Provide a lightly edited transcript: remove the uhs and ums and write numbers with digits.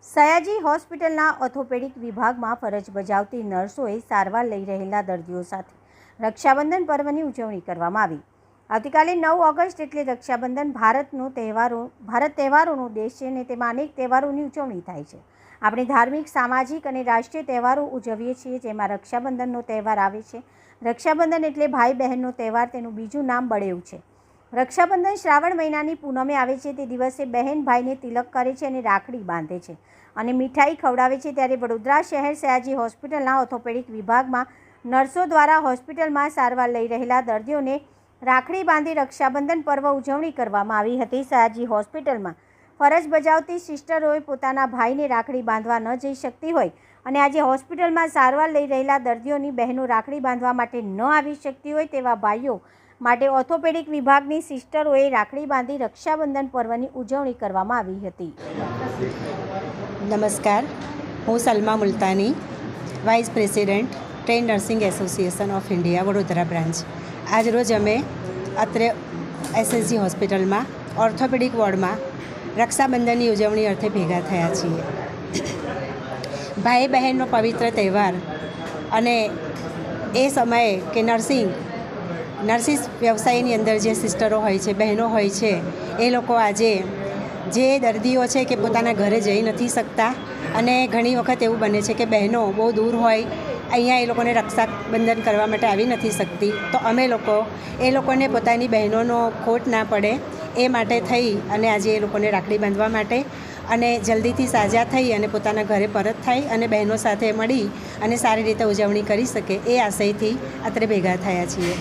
સયાજી હોસ્પિટલના ઓર્થોપેડિક વિભાગમાં ફરજ બજાવતી નર્સોએ સારવાર લઈ રહેલા દર્દીઓ સાથે રક્ષાબંધન પર્વની ઉજવણી કરવામાં આવી। આવતીકાલે 9 ઓગસ્ટ એટલે રક્ષાબંધન ભારત તહેવારોનો દેશ છે અને તેમાં અનેક તહેવારોની ઉજવણી થાય છે। આપણે ધાર્મિક, સામાજિક અને રાષ્ટ્રીય તહેવારો ઉજવીએ છીએ, જેમાં રક્ષાબંધનનો તહેવાર આવે છે। રક્ષાબંધન એટલે ભાઈ બહેનનો તહેવાર, તેનું બીજું નામ બળેવ છે। રક્ષાબંધન શ્રાવણ મહિનાની પૂનમે આવે છે। તે દિવસે બહેન ભાઈને તિલક કરે છે અને રાખડી બાંધે છે અને મીઠાઈ ખવડાવે છે। ત્યારે વડોદરા શહેર સયાજી હોસ્પિટલના ઓર્થોપેડિક વિભાગમાં નર્સો દ્વારા હોસ્પિટલમાં સારવાર લઈ રહેલા દર્દીઓને રાખડી બાંધી રક્ષાબંધન પર્વ ઉજવણી કરવામાં આવી હતી। સયાજી હોસ્પિટલમાં ફરજ બજાવતી સિસ્ટરોએ પોતાના ભાઈને રાખડી બાંધવા ન જઈ શકતી હોય અને આજે હોસ્પિટલમાં સારવાર લઈ રહેલા દર્દીઓની બહેનો રાખડી બાંધવા માટે ન આવી શકતી હોય તેવા ભાઈઓ માટે ઓર્થોપેડિક વિભાગની સિસ્ટરોએ રાખડી બાંધી રક્ષાબંધન પર્વની ઉજવણી કરવામાં આવી હતી। નમસ્કાર, હું Salma Multani, vice president trained nursing association of India Vadodara branch. આજરોજ અમે અત્રે એસએસજી હોસ્પિટલમાં ઓર્થોપેડિક વોર્ડમાં રક્ષાબંધનની ઉજવણી અર્થે ભેગા થયા છીએ। ભાઈ બહેનનો પવિત્ર તહેવાર અને એ સમયે કે નર્સિસ વ્યવસાયની અંદર જે સિસ્ટરો હોય છે, બહેનો હોય છે, એ લોકો આજે જે દર્દીઓ છે કે પોતાના ઘરે જઈ નથી શકતા અને ઘણી વખત એવું બને છે કે બહેનો બહુ દૂર હોય, અહીંયા એ લોકોને રક્ષાબંધન કરવા માટે આવી નથી શકતી, તો અમે લોકો એ લોકોને પોતાની બહેનોનો ખોટ ના પડે એ માટે થઈ અને આજે એ લોકોને રાખડી બાંધવા માટે અને જલ્દીથી સાજા થઈ અને પોતાના ઘરે પરત થાય અને બહેનો સાથે મળી અને સારી રીતે ઉજવણી કરી શકે એ આશયથી અત્રે ભેગા થયા છીએ।